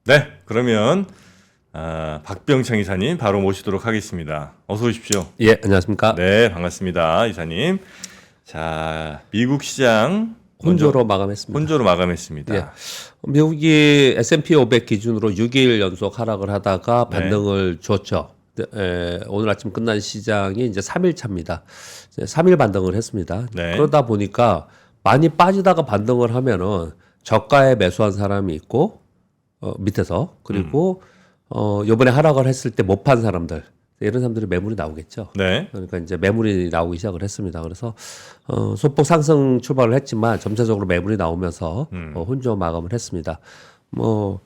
네, 그러면 박병창 이사님 바로 모시도록 하겠습니다. 어서 오십시오. 예, 안녕하십니까. 네, 반갑습니다, 이사님. 자, 미국 시장 혼조로 마감했습니다. 혼조로 마감했습니다. 예. 미국이 S&P 500 기준으로 6일 연속 하락을 하다가 반등을 줬죠. 오늘 아침 끝난 시장이 이제 3일 차입니다. 3일 반등을 했습니다. 네. 그러다 보니까 많이 빠지다가 반등을 하면은 저가에 매수한 사람이 있고 밑에서 그리고 요번에 하락을 했을 때 못 판 사람들 이런 사람들이 매물이 나오겠죠. 네. 그러니까 이제 매물이 나오기 시작을 했습니다. 그래서 소폭 상승 출발을 했지만 점차적으로 매물이 나오면서 혼조 마감을 했습니다. 뭐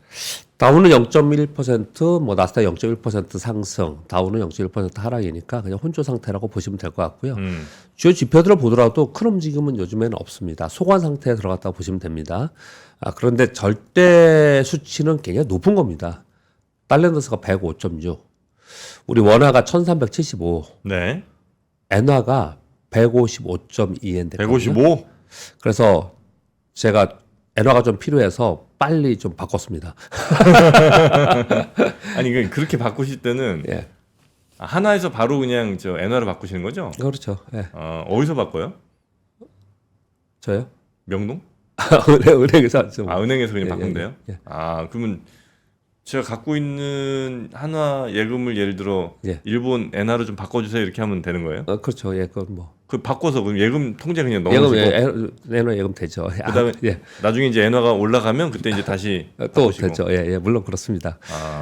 다우는 0.1%, 뭐 나스닥 0.1% 상승, 다우는 0.1% 하락이니까 그냥 혼조 상태라고 보시면 될 것 같고요. 주요 지표들을 보더라도 큰 움직임은 요즘에는 없습니다. 소관 상태에 들어갔다고 보시면 됩니다. 그런데 절대 수치는 굉장히 높은 겁니다. 달러너스가 105.6, 우리 원화가 1375, 네. 엔화가 155.2엔 됐거든요. 155? 그래서 제가 엔화가 좀 필요해서 빨리 좀 바꿨습니다. 아니, 그렇게 바꾸실 때는 예. 하나에서 바로 그냥 저 엔화로 바꾸시는 거죠? 그렇죠. 예. 어디서 바꿔요? 저요? 명동? 은행에서 좀. 은행에서 그냥 예, 바꾼대요? 예. 그러면 제가 갖고 있는 한화 예금을 예를 들어 예. 일본 엔화로 좀 바꿔주세요 이렇게 하면 되는 거예요? 그렇죠. 예, 그건 뭐. 그 바꿔서 그럼 예금 통장 그냥 예금, 넣어주시고 엔화 예금 되죠. 그다음에 예. 나중에 이제 엔화가 올라가면 그때 이제 다시 또 바꾸시고. 되죠. 예, 예, 물론 그렇습니다.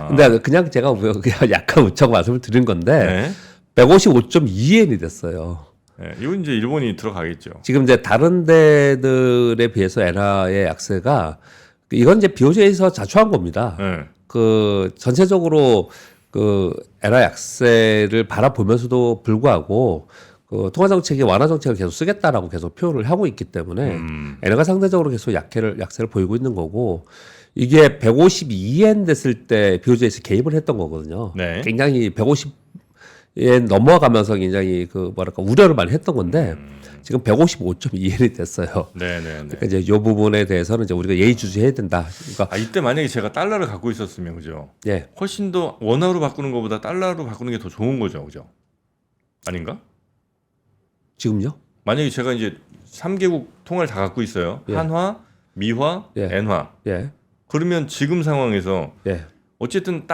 근데 그냥 제가 그냥 약간 우측 말씀을 드린 건데, 네. 155.2엔이 됐어요. 네. 이건 이제 일본이 들어가겠죠. 지금 이제 다른 데들에 비해서 엔화의 약세가, 이건 이제 BOJ에서 자초한 겁니다. 네. 그 전체적으로 그 엔화 약세를 바라보면서도 불구하고 그 통화 정책이 완화 정책을 계속 쓰겠다라고 계속 표현을 하고 있기 때문에 엔화가 상대적으로 계속 약세를 보이고 있는 거고, 이게 152엔 됐을 때 BOJ에서 개입을 했던 거거든요. 네. 굉장히 150엔 넘어가면서 굉장히 그 뭐랄까 우려를 많이 했던 건데 지금 155.2엔이 됐어요. 네네네. 그러니까 이제 이 부분에 대해서는 이제 우리가 예의주시해야 된다. 그러니까 이때 만약에 제가 달러를 갖고 있었으면 그죠? 예. 훨씬 더 원화로 바꾸는 것보다 달러로 바꾸는 게 더 좋은 거죠, 그죠? 아닌가? 지금요? 만약에 제가 이제 3개국 통화를 다 갖고 있어요. 예. 한화, 미화, 예. 엔화. 예. 그러면 지금 상황에서 예. 어쨌든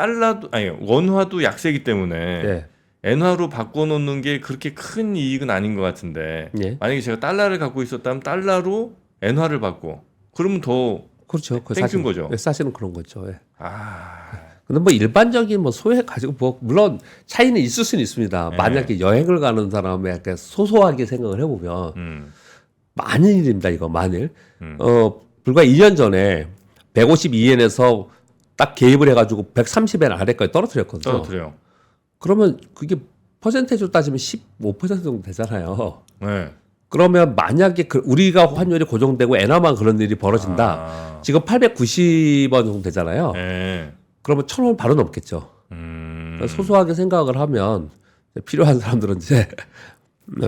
원화도 약세이기 때문에 예. 엔화로 바꿔놓는 게 그렇게 큰 이익은 아닌 것 같은데 예. 만약에 제가 달러를 갖고 있었다면 달러로 엔화를 받고 그러면 더 그렇죠. 땡큐인 거죠. 사실은 그런 거죠. 예. 아, 근데 뭐 일반적인 뭐 소액 가지고 뭐 물론 차이는 있을 수는 있습니다. 네. 만약에 여행을 가는 사람의 약간 소소하게 생각을 해보면 만일 일입니다. 이거 만일 불과 2년 전에 152엔에서 딱 개입을 해가지고 130엔 아래까지 떨어뜨렸거든요. 떨어뜨려요. 그러면 그게 퍼센테이지로 따지면 15% 정도 되잖아요. 네. 그러면 만약에 우리가 환율이 고정되고 엔화만 그런 일이 벌어진다. 지금 890원 정도 되잖아요. 네. 그러면 1,000원 바로 넘겠죠. 그러니까 소소하게 생각을 하면 필요한 사람들은 이제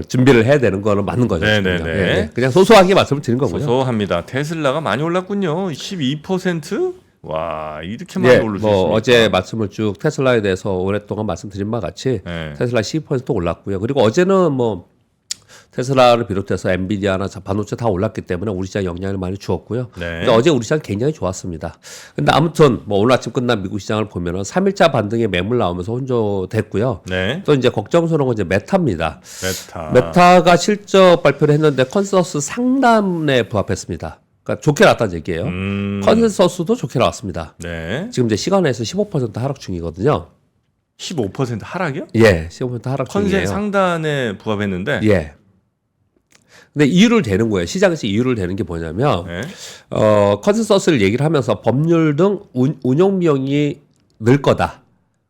준비를 해야 되는 거는 맞는 거죠. 네네네. 그냥. 예. 그냥 소소하게 말씀을 드린 거고요. 소소합니다. 테슬라가 많이 올랐군요. 12%? 와, 이렇게 많이 오를 수 뭐 있습니까? 어제 말씀을 쭉 테슬라에 대해서 오랫동안 말씀드린 바와 같이 네. 테슬라 12% 올랐고요. 그리고 어제는 뭐 테슬라를 비롯해서 엔비디아나 반도체 다 올랐기 때문에 우리 시장 영향을 많이 주었고요. 네. 근데 어제 우리 시장 굉장히 좋았습니다. 근데 아무튼 뭐 오늘 아침 끝난 미국 시장을 보면은 3일차 반등에 매물 나오면서 혼조됐고요. 네. 또 이제 걱정스러운 건 이제 메타입니다. 메타. 메타가 실적 발표를 했는데 컨센서스 상단에 부합했습니다. 그러니까 좋게 나왔다는 얘기예요. 컨센서스도 좋게 나왔습니다. 네. 지금 이제 시간에서 15% 하락 중이거든요. 15% 하락이요? 예, 15% 하락 컨센 중이에요. 상단에 부합했는데. 예. 근데 이유를 대는 거예요. 시장에서 이유를 대는 게 뭐냐면, 네. 컨센서스를 얘기를 하면서 법률 등 운용 비용이 늘 거다.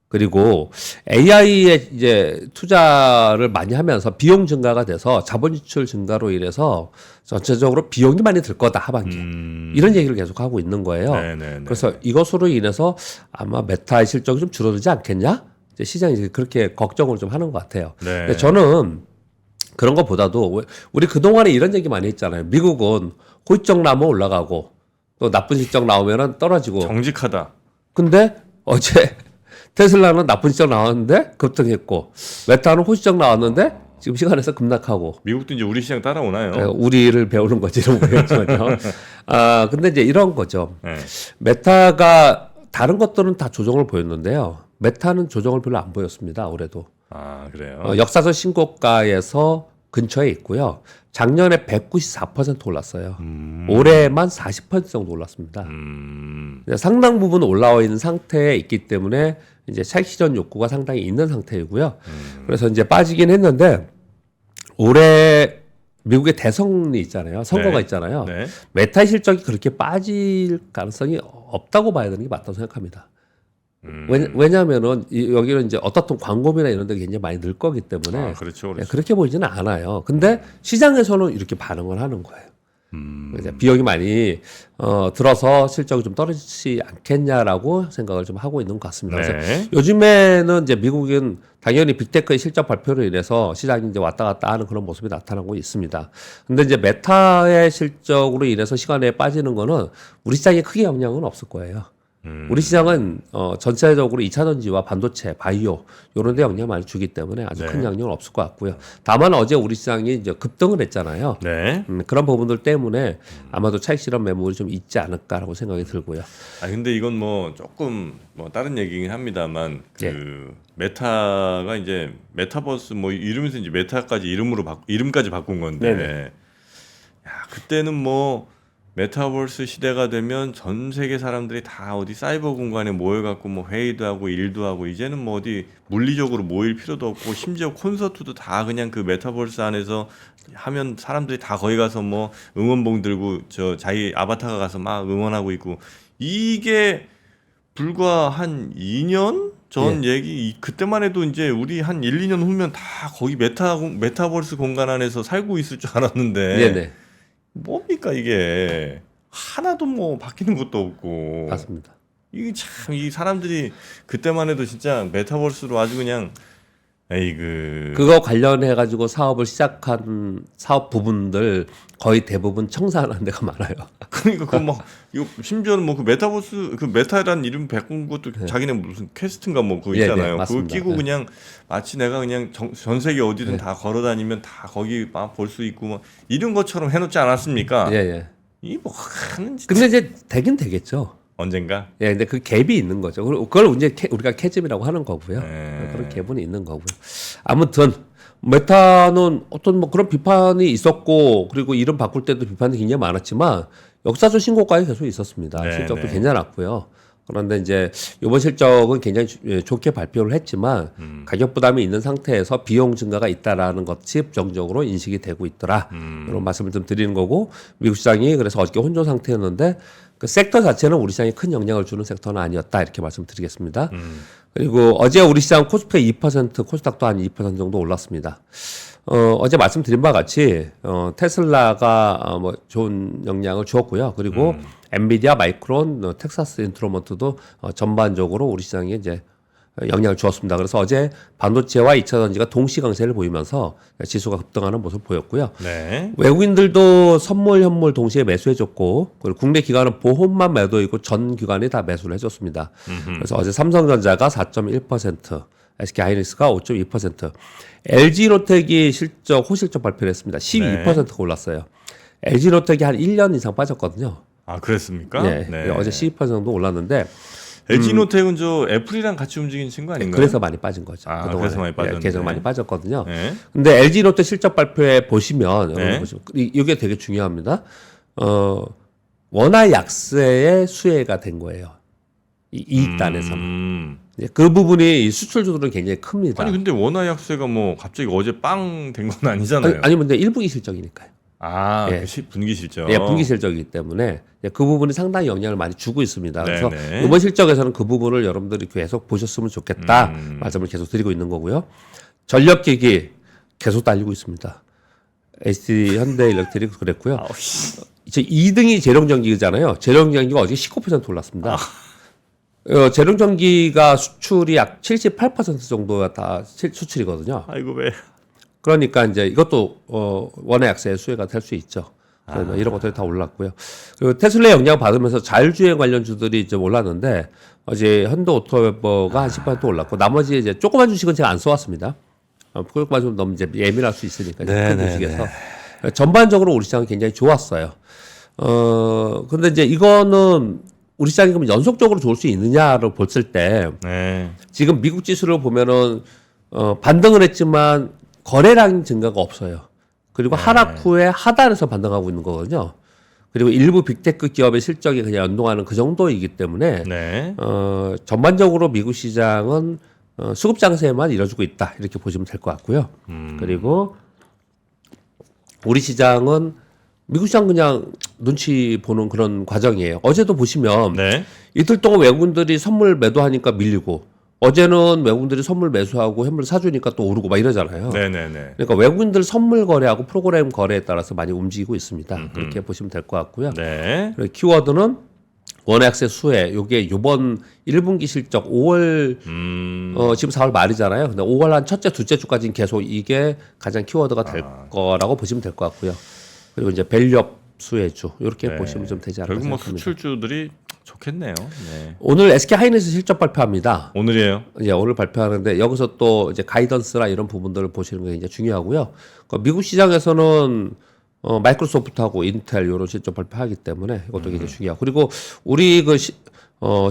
그리고 AI에 이제 투자를 많이 하면서 비용 증가가 돼서 자본 유출 증가로 인해서 전체적으로 비용이 많이 들 거다 하반기에. 이런 얘기를 계속 하고 있는 거예요. 네네네. 그래서 이것으로 인해서 아마 메타의 실적이 좀 줄어들지 않겠냐? 이제 시장이 이제 그렇게 걱정을 좀 하는 것 같아요. 네. 근데 저는 그런 것보다도 우리 그동안에 이런 얘기 많이 했잖아요. 미국은 호의적 나오면 올라가고 또 나쁜 실적 나오면 떨어지고 정직하다. 근데 어제 테슬라는 나쁜 실적 나왔는데 급등했고 메타는 호실적 나왔는데 지금 시간에서 급락하고. 미국도 이제 우리 시장 따라오나요? 우리를 배우는 거지는 모르겠지만요. 근데 이제 이런 거죠. 네. 메타가 다른 것들은 다 조정을 보였는데요. 메타는 조정을 별로 안 보였습니다. 올해도. 아, 그래요? 역사적 신고가에서 근처에 있고요. 작년에 194% 올랐어요. 올해만 40% 정도 올랐습니다. 상당 부분 올라와 있는 상태에 있기 때문에 이제 차익 실현 욕구가 상당히 있는 상태이고요. 그래서 이제 빠지긴 했는데 올해 미국의 대선이 있잖아요. 선거가 네. 있잖아요. 네. 메타 실적이 그렇게 빠질 가능성이 없다고 봐야 되는 게 맞다고 생각합니다. 왜냐하면은 여기는 이제 어떻든 광고비나 이런 데 굉장히 많이 늘 거기 때문에 아, 그렇죠. 그렇죠. 그렇게 보이지는 않아요. 근데 시장에서는 이렇게 반응을 하는 거예요. 이제 비용이 많이 들어서 실적이 좀 떨어지지 않겠냐라고 생각을 좀 하고 있는 것 같습니다. 네. 그래서 요즘에는 이제 미국은 당연히 빅테크의 실적 발표로 인해서 시장이 이제 왔다 갔다 하는 그런 모습이 나타나고 있습니다. 근데 이제 메타의 실적으로 인해서 시간에 빠지는 거는 우리 시장에 크게 영향은 없을 거예요. 우리 시장은 전체적으로 2차 전지와 반도체, 바이오 이런 데 영향을 많이 주기 때문에 아주 큰 영향은 없을 것 같고요. 다만 어제 우리 시장이 이제 급등을 했잖아요. 네. 그런 부분들 때문에 아마도 차익 실현 매물이 좀 있지 않을까라고 생각이 들고요. 아, 근데 이건 뭐 조금 뭐 다른 얘기긴 합니다만 그 예. 메타가 이제 메타버스 뭐 이러면서 이제 메타까지 이름까지 바꾼 건데 네네. 야, 그때는 뭐 메타버스 시대가 되면 전 세계 사람들이 다 어디 사이버 공간에 모여갖고 뭐 회의도 하고 일도 하고 이제는 뭐 어디 물리적으로 모일 필요도 없고 심지어 콘서트도 다 그냥 그 메타버스 안에서 하면 사람들이 다 거기 가서 뭐 응원봉 들고 저 자기 아바타가 가서 막 응원하고 있고 이게 불과 한 2년 전 얘기 그때만 해도 이제 우리 한 1, 2년 후면 다 거기 메타버스 공간 안에서 살고 있을 줄 알았는데 네네. 뭡니까 이게 하나도 뭐 바뀌는 것도 없고 맞습니다. 이게 참 이 사람들이 그때만 해도 진짜 메타버스로 아주 그냥 에이그 그거 관련해 가지고 사업을 시작한 사업 부분들 거의 대부분 청산하는 데가 많아요. 그러니까 그막 이거 심지어는 뭐 그 메타버스 그 메타라는 이름 바꾼 것도 자기네 무슨 퀘스트인가 뭐 그거 네, 네, 있잖아요. 그거 맞습니다. 끼고 네. 그냥 마치 내가 그냥 전 세계 어디든 다 걸어 다니면 다 거기 막 볼 수 있고 뭐 이런 것처럼 해놓지 않았습니까? 예, 예. 이 뭐 하는 짓 근데 이제 되긴 되겠죠. 언젠가 예, 근데 그 갭이 있는 거죠. 그걸 이제 우리가 캐즘이라고 하는 거고요. 네. 그런 갭은 있는 거고요. 아무튼 메타는 어떤 뭐 그런 비판이 있었고 그리고 이름 바꿀 때도 비판이 굉장히 많았지만 역사적 신고가에 계속 있었습니다. 네, 실적도 네. 괜찮았고요. 그런데 이제 이번 실적은 굉장히 좋게 발표를 했지만 가격 부담이 있는 상태에서 비용 증가가 있다라는 것이 부정적으로 인식이 되고 있더라. 이런 말씀을 좀 드리는 거고 미국 시장이 그래서 어저께 혼조 상태였는데 그 섹터 자체는 우리 시장에 큰 영향을 주는 섹터는 아니었다 이렇게 말씀드리겠습니다. 그리고 어제 우리 시장 코스피가 2%, 코스닥도 한 2% 정도 올랐습니다. 어제 말씀드린 바와 같이 테슬라가 뭐 좋은 영향을 주었고요. 그리고 엔비디아, 마이크론, 텍사스 인스트루먼트도 전반적으로 우리 시장에 이제 영향을 주었습니다. 그래서 어제 반도체와 2차 전지가 동시 강세를 보이면서 지수가 급등하는 모습을 보였고요. 네. 외국인들도 선물, 현물 동시에 매수해줬고, 그리고 국내 기관은 보험만 매도이고 전 기관이 다 매수를 해줬습니다. 그래서 어제 삼성전자가 4.1%, SK 하이닉스가 5.2%, LG로텍이 호실적 발표를 했습니다. 12%가 올랐어요. LG로텍이 한 1년 이상 빠졌거든요. 아 그랬습니까? 네. 어제 12% 정도 올랐는데, LG노텍은 저 애플이랑 같이 움직이는 친구 아닌가요? 그래서 많이 빠진 거죠. 아, 그동안에. 그래서 많이 빠졌네. 계속 많이 빠졌거든요. 네. 근데 LG롯데 실적 발표에 보시면, 네. 여러분 보시면, 이게 되게 중요합니다. 원화 약세의 수혜가 된 거예요. 이 이익단에서는. 그 부분이 이 수출주들은 굉장히 큽니다. 아니 근데 원화 약세가 뭐 갑자기 어제 빵 된 건 아니잖아요. 아니, 근데 1분기 실적이니까요. 아, 예. 그 분기 실적. 예, 분기 실적이기 때문에 그 부분이 상당히 영향을 많이 주고 있습니다. 그래서 네네. 이번 실적에서는 그 부분을 여러분들이 계속 보셨으면 좋겠다 말씀을 계속 드리고 있는 거고요. 전력기기 계속 달리고 있습니다. ST 현대일렉트릭 그랬고요. 아우, 씨. 이제 2등이 재룡전기잖아요. 재룡전기가 어제 19% 올랐습니다. 재룡전기가 수출이 약 78% 정도가 다 수출이거든요. 아이고 왜? 그러니까 이제 이것도 원화 약세의 수혜가 될 수 있죠. 이런 것들이 다 올랐고요. 그리고 테슬라 영향 받으면서 자율주행 관련 주들이 좀 올랐는데 어제 현대오토웨버가 한 10% 올랐고 나머지 이제 조그만 주식은 제가 안 써왔습니다. 조그만 좀 너무 이제 예민할 수 있으니까 큰 주식에서 전반적으로 우리 시장은 굉장히 좋았어요. 근데 이제 이거는 우리 시장이 그럼 연속적으로 좋을 수 있느냐를 봤을 때 네. 지금 미국 지수를 보면은 반등을 했지만 거래량 증가가 없어요. 그리고 하락 후에 하단에서 반등하고 있는 거거든요. 그리고 일부 빅테크 기업의 실적이 그냥 연동하는 그 정도이기 때문에 네. 전반적으로 미국 시장은 수급 장세만 이뤄주고 있다 이렇게 보시면 될 것 같고요. 그리고 우리 시장은 미국 시장 그냥 눈치 보는 그런 과정이에요. 어제도 보시면 네. 이틀 동안 외국인들이 선물 매도하니까 밀리고 어제는 외국인들이 선물 매수하고 현물 사주니까 또 오르고 막 이러잖아요. 네네네. 그러니까 외국인들 선물 거래하고 프로그램 거래에 따라서 많이 움직이고 있습니다. 그렇게 보시면 될 것 같고요. 네. 그리고 키워드는 원액세 수혜, 요게 요번 1분기 실적 5월 지금 4월 말이잖아요. 근데 5월 한 첫째, 둘째 주까지는 계속 이게 가장 키워드가 될 거라고 보시면 될 것 같고요. 그리고 이제 밸류업 수혜주 이렇게 보시면 좀 되지 않을까 결국 뭐 생각합니다. 수출주들이 좋겠네요. 네. 오늘 SK 하이닉스 실적 발표합니다. 오늘이에요. 예, 오늘 발표하는데 여기서 또 이제 가이던스나 이런 부분들을 보시는 게 굉장히 중요하고요. 그러니까 미국 시장에서는 마이크로소프트하고 인텔 이런 실적 발표하기 때문에 이것도 굉장히 중요하고 그리고 우리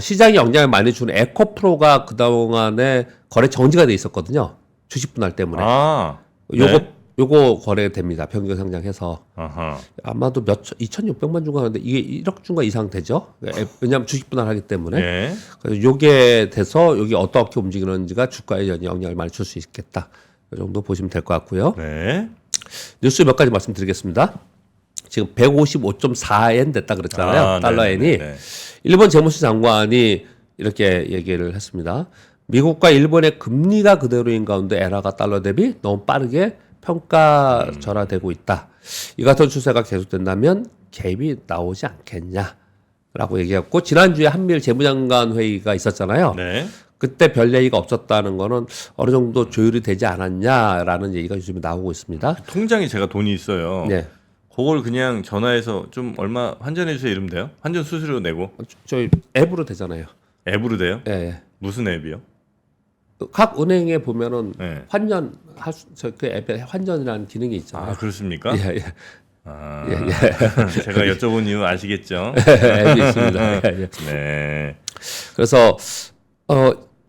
시장에 영향을 많이 주는 에코프로가 그동안에 거래 정지가 돼 있었거든요. 주식 분할 때문에. 아. 요거 거래됩니다. 변경 상장해서. 아하. 아마도 2,600만 주가 하는데 이게 1억 주가 이상 되죠. 왜냐하면 주식 분할하기 때문에. 네. 그래서 요게 돼서 여기 어떻게 움직이는지가 주가에 영향을 많이 줄 수 있겠다. 이 정도 보시면 될 것 같고요. 네. 뉴스 몇 가지 말씀드리겠습니다. 지금 155.4엔 됐다 그랬잖아요. 달러 엔이. 일본 재무부 장관이 이렇게 얘기를 했습니다. 미국과 일본의 금리가 그대로인 가운데 엔화가 달러 대비 너무 빠르게 평가절하되고 있다. 이 같은 추세가 계속된다면 갭이 나오지 않겠냐라고 얘기했고 지난주에 한미일 재무장관 회의가 있었잖아요. 네. 그때 별 얘기가 없었다는 거는 어느 정도 조율이 되지 않았냐라는 얘기가 요즘에 나오고 있습니다. 통장에 제가 돈이 있어요. 네. 그걸 그냥 전화해서 좀 얼마 환전해 주세요 이러면 돼요? 환전 수수료 내고 저희 앱으로 되잖아요. 앱으로 돼요? 예, 예. 무슨 앱이요? 각 은행에 보면은 네. 환전 그 앱에 환전이라는 기능이 있잖아요. 아 그렇습니까? 예, 예. 아, 예, 제가 여쭤본 이유 아시겠죠? 앱이 있습니다. 예, 예. 네. 그래서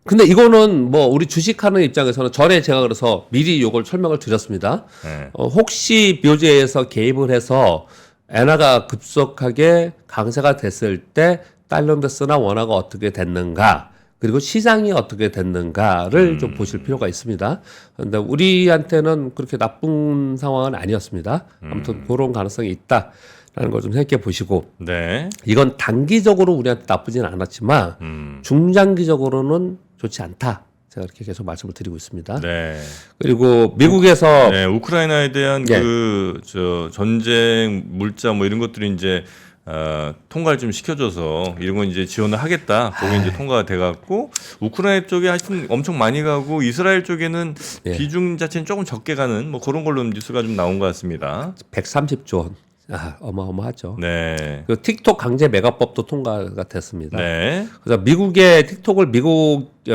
근데 이거는 뭐 우리 주식하는 입장에서는 전에 제가 그래서 미리 요걸 설명을 드렸습니다. 네. 혹시 묘지에서 개입을 해서 엔화가 급속하게 강세가 됐을 때 달러 인덱스나 원화가 어떻게 됐는가 그리고 시장이 어떻게 됐는가를 좀 보실 필요가 있습니다. 그런데 우리한테는 그렇게 나쁜 상황은 아니었습니다. 아무튼 그런 가능성이 있다라는 걸 좀 생각해 보시고 네. 이건 단기적으로 우리한테 나쁘지는 않았지만 중장기적으로는 좋지 않다. 제가 이렇게 계속 말씀을 드리고 있습니다. 네. 그리고 미국에서 네, 우크라이나에 대한 예. 전쟁 물자 뭐 이런 것들이 이제 통과를 좀 시켜줘서 이런 건 이제 지원을 하겠다. 그게 이제 통과가 돼갖고 우크라이나 쪽에 하여튼 엄청 많이 가고 이스라엘 쪽에는 예. 비중 자체는 조금 적게 가는 뭐 그런 걸로 뉴스가 좀 나온 것 같습니다. 130조 원. 어마어마하죠. 네. 그 틱톡 강제 매각법도 통과가 됐습니다. 네. 그래서 미국의 틱톡을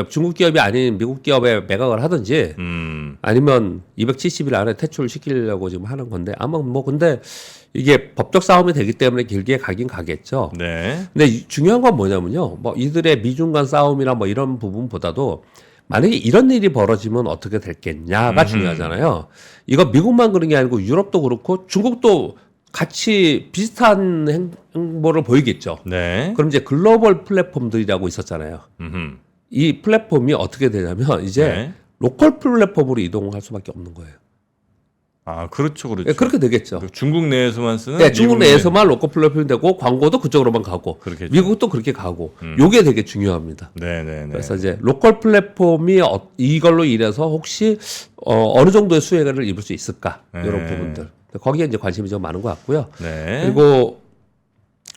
중국 기업이 아닌 미국 기업에 매각을 하든지 아니면 270일 안에 퇴출시키려고 지금 하는 건데 아마 뭐 근데 이게 법적 싸움이 되기 때문에 길게 가긴 가겠죠. 네. 근데 중요한 건 뭐냐면요. 뭐 이들의 미중 간 싸움이나 뭐 이런 부분보다도 만약에 이런 일이 벌어지면 어떻게 됐겠냐가 중요하잖아요. 이거 미국만 그런 게 아니고 유럽도 그렇고 중국도 같이 비슷한 행보를 보이겠죠. 네. 그럼 이제 글로벌 플랫폼들이라고 있었잖아요. 이 플랫폼이 어떻게 되냐면 이제 네. 로컬 플랫폼으로 이동할 수밖에 없는 거예요. 아, 그렇죠, 그렇죠. 예, 그렇게 되겠죠. 중국 내에서만 쓰는. 네, 중국 내에서만 로컬 플랫폼이 되고 광고도 그쪽으로만 가고 그렇겠죠. 미국도 그렇게 가고 요게 되게 중요합니다. 네네네. 그래서 이제 로컬 플랫폼이 이걸로 인해서 혹시 어느 정도의 수혜를 입을 수 있을까 이런 부분들 거기에 이제 관심이 좀 많은 것 같고요. 네. 그리고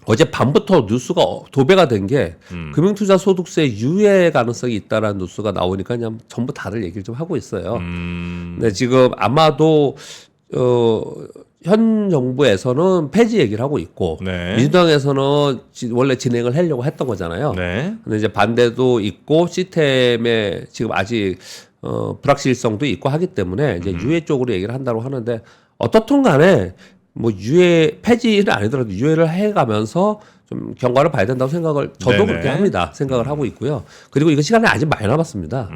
어제 밤부터 뉴스가 도배가 된 게 금융투자 소득세 유예 가능성이 있다라는 뉴스가 나오니까 그냥 전부 다들 얘기를 좀 하고 있어요. 근데 지금 아마도 현 정부에서는 폐지 얘기를 하고 있고 네. 민주당에서는 원래 진행을 하려고 했던 거잖아요. 네. 근데 이제 반대도 있고 시스템에 지금 아직 불확실성도 있고 하기 때문에 이제 유예 쪽으로 얘기를 한다고 하는데 어떻든 간에 뭐 유예 폐지는 아니더라도 유예를 해가면서 좀 경과를 봐야 된다고 생각을 저도 네네. 그렇게 합니다. 생각을 하고 있고요. 그리고 이거 시간이 아직 많이 남았습니다.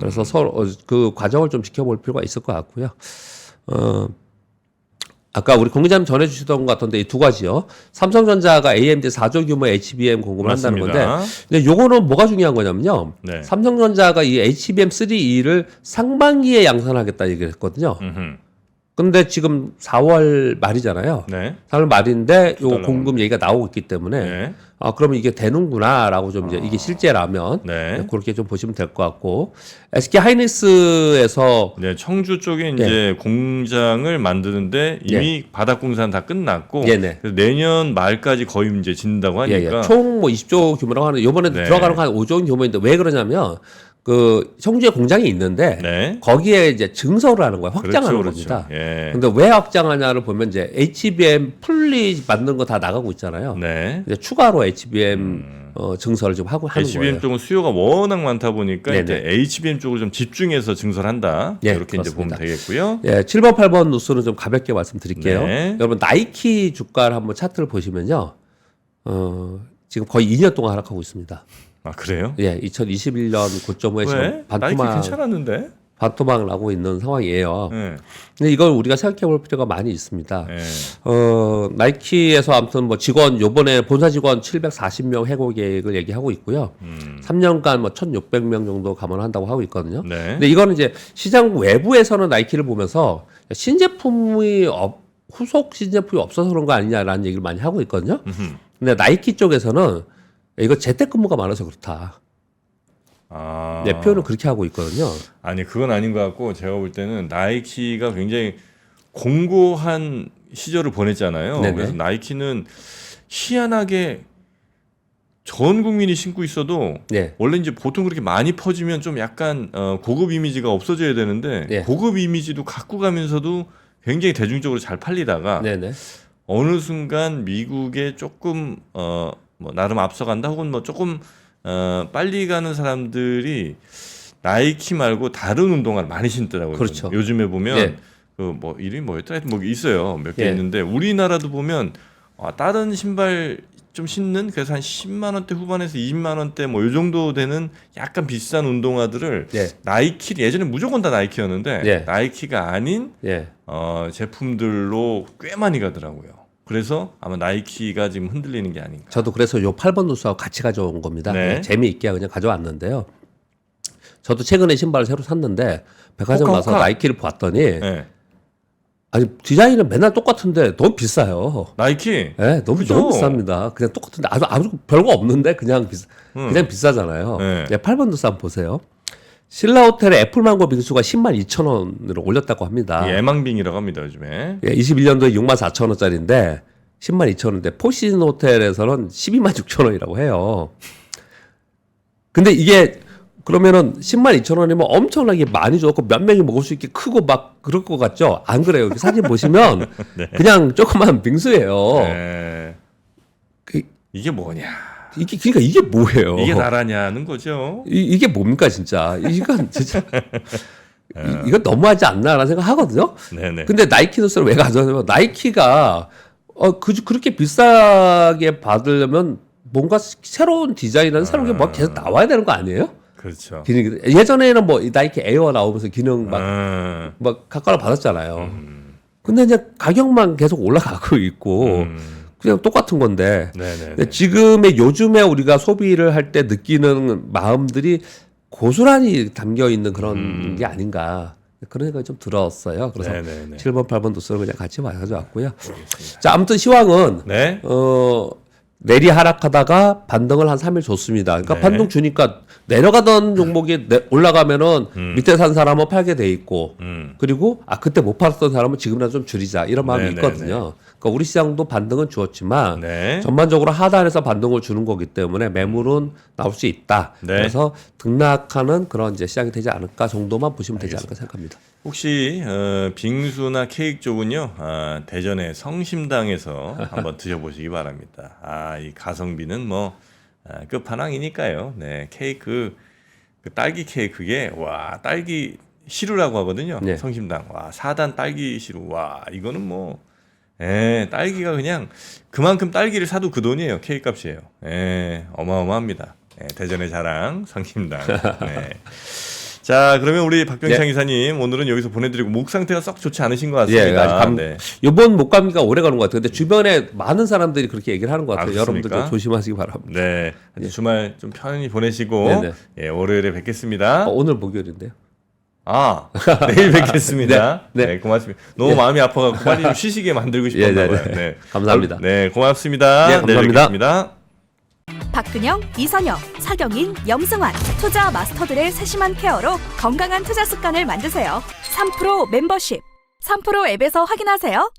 그래서 서로 그 과정을 좀 지켜볼 필요가 있을 것 같고요. 아까 우리 공 기자님 전해주시던 것 같은데 이 두 가지요. 삼성전자가 AMD 4조 규모 HBM 공급을 한다는 건데, 근데 요거는 뭐가 중요한 거냐면요. 네. 삼성전자가 이 HBM3E를 상반기에 양산하겠다 얘기를 했거든요. 근데 지금 4월 말이잖아요. 네. 4월 말인데 요 달러. 공급 얘기가 나오고 있기 때문에 네. 아 그러면 이게 되는구나라고 좀 이제 이게 실제라면 네. 그렇게 좀 보시면 될 것 같고 SK 하이닉스에서 네, 청주 쪽에 이제 공장을 만드는데 이미 바닥 공사는 다 끝났고 네네. 그래서 내년 말까지 거의 이제 짓는다고 하니까 총 뭐 20조 규모라고 하는데 이번에 네. 들어가는 거 한 5조 규모인데 왜 그러냐면 그 청주에 공장이 있는데 네. 거기에 이제 증설을 하는 거예요. 확장하는 그렇죠, 겁니다. 예. 근데 왜 확장하냐를 보면 이제 HBM 풀리 만든 거 다 나가고 있잖아요. 네. 이제 추가로 HBM 증설을 좀 하고 하는 HBM 거예요. 쪽은 수요가 워낙 많다 보니까 네네. 이제 HBM 쪽을 좀 집중해서 증설한다. 예, 이렇게 이제 보면 그렇습니다. 되겠고요. 예, 7번, 8번 뉴스는 좀 가볍게 말씀드릴게요. 네. 여러분 나이키 주가를 한번 차트를 보시면요. 지금 거의 2년 동안 하락하고 있습니다. 아 그래요? 예, 2021년 고점에 왜? 지금 나이키 괜찮았는데? 반토막을 나고 있는 상황이에요. 네. 근데 이걸 우리가 생각해 볼 필요가 많이 있습니다. 네. 나이키에서 아무튼 뭐 직원, 요번에 본사 직원 740명 해고 계획을 얘기하고 있고요. 3년간 뭐 1,600명 정도 감원한다고 하고 있거든요. 네. 근데 이거는 이제 시장 외부에서는 나이키를 보면서 신제품이 후속 신제품이 없어서 그런 거 아니냐라는 얘기를 많이 하고 있거든요. 근데 나이키 쪽에서는 이거 재택근무가 많아서 그렇다. 아. 네, 표현을 그렇게 하고 있거든요. 아니 그건 아닌 것 같고 제가 볼 때는 나이키가 굉장히 공고한 시절을 보냈잖아요. 네네. 그래서 나이키는 희한하게 전 국민이 신고 있어도 네. 원래 이제 보통 그렇게 많이 퍼지면 좀 약간 고급 이미지가 없어져야 되는데 네. 고급 이미지도 갖고 가면서도 굉장히 대중적으로 잘 팔리다가 네네. 어느 순간 미국에 조금 뭐 나름 앞서간다 혹은 뭐 조금 빨리 가는 사람들이 나이키 말고 다른 운동화를 많이 신더라고요. 그렇죠. 요즘에 보면 예. 그 뭐 이름이 뭐였더라? 하여튼 뭐 있어요. 몇 개 예. 있는데 우리나라도 보면 다른 신발 좀 신는 그래서 한 10만 원대 후반에서 20만 원대 뭐 요 정도 되는 약간 비싼 운동화들을 예. 나이키 예전에 무조건 다 나이키였는데 예. 나이키가 아닌 예. 제품들로 꽤 많이 가더라고요. 그래서 아마 나이키가 지금 흔들리는 게 아닌가. 저도 그래서 요 8번 뉴스하고 같이 가져온 겁니다. 네. 그냥 재미있게 그냥 가져왔는데요. 저도 최근에 신발을 새로 샀는데 백화점 호카, 가서 호카. 나이키를 봤더니 네. 아니 디자인은 맨날 똑같은데 너무 비싸요. 나이키. 예, 너무 그죠? 비쌉니다. 그냥 똑같은데 아주 별거 없는데 그냥 그냥 비싸잖아요. 네. 예, 8번 뉴스 한번 보세요. 신라 호텔의 애플망고 빙수가 10만 2천 원으로 올렸다고 합니다. 이 애망빙이라고 합니다 요즘에. 예, 21년도에 6만 4천 원짜리인데 10만 2천 원인데 포시즌 호텔에서는 12만 6천 원이라고 해요. 근데 이게 그러면은 10만 2천 원이면 엄청나게 많이 줬고 몇 명이 먹을 수 있게 크고 막 그럴 것 같죠? 안 그래요. 그 사진 보시면 네. 그냥 조그만 빙수예요. 네. 그- 이게 뭐냐? 그러니까 이게 뭐예요? 이게 나라냐는 거죠. 이게 뭡니까 진짜? 이건 진짜 이건 너무하지 않나라는 생각 하거든요. 네네. 근데 나이키 뉴스를 왜 가져왔냐면 나이키가 그렇게 비싸게 받으려면 뭔가 새로운 디자인이나 새로운 게 뭐 계속 나와야 되는 거 아니에요? 그렇죠. 기능 예전에는 뭐 나이키 에어 나오면서 기능 막 각각을 받았잖아요. 근데 이제 가격만 계속 올라가고 있고 그냥 똑같은 건데 네네. 근데 지금의 요즘에 우리가 소비를 할 때 느끼는 마음들이 고스란히 담겨 있는 그런 게 아닌가 그런 생각이 좀 들었어요. 그래서 네네네. 7번, 8번 뉴스를 그냥 같이 가져왔고요. 자, 아무튼 시황은 네. 내리 하락하다가 반등을 한 3일 줬습니다. 그러니까 네. 반등 주니까 내려가던 종목이 올라가면은 밑에 산 사람은 팔게 돼 있고 그리고 그때 못 팔았던 사람은 지금이라도 좀 줄이자 이런 마음이 네네네. 있거든요. 그러니까 그러니까 우리 시장도 반등은 주었지만 네. 전반적으로 하단에서 반등을 주는 거기 때문에 매물은 나올 수 있다. 네. 그래서 등락하는 그런 이제 시장이 되지 않을까 정도만 보시면 되지 않을까 생각합니다. 혹시 빙수나 케이크 쪽은요 대전의 성심당에서 한번 드셔보시기 바랍니다. 이 가성비는 뭐 끝판왕이니까요. 네, 케이크 그 딸기 케이크게 와 딸기 시루라고 하거든요. 네. 성심당 와 4단 딸기 시루 와 이거는 뭐 딸기가 그냥 그만큼 딸기를 사도 그 돈이에요. 케이크 값이에요. 어마어마합니다. 대전의 자랑 성심당. 네. 자, 그러면 우리 박병창 네. 이사님 오늘은 여기서 보내드리고 목 상태가 썩 좋지 않으신 것 같습니다. 예, 아직 네. 이번 목감기가 오래 가는 것 같아요. 근데 주변에 많은 사람들이 그렇게 얘기를 하는 것 같아요. 그렇습니까? 여러분들도 조심하시기 바랍니다. 네, 주말 좀 편히 보내시고 네네. 예, 월요일에 뵙겠습니다. 오늘 목요일인데요. 내일 뵙겠습니다. 네, 네, 네. 고맙습니다. 너무 마음이 아파갖고 빨리 좀 쉬시게 만들고 싶었나 네, 봐요. 네. 네, 감사합니다. 네, 고맙습니다. 네, 감사합니다. 내일 뵙겠습니다. 박근영, 이선영, 서경인, 염승환 투자 마스터들의 세심한 케어로 건강한 투자 습관을 만드세요. 3프로 멤버십 3프로 앱에서 확인하세요.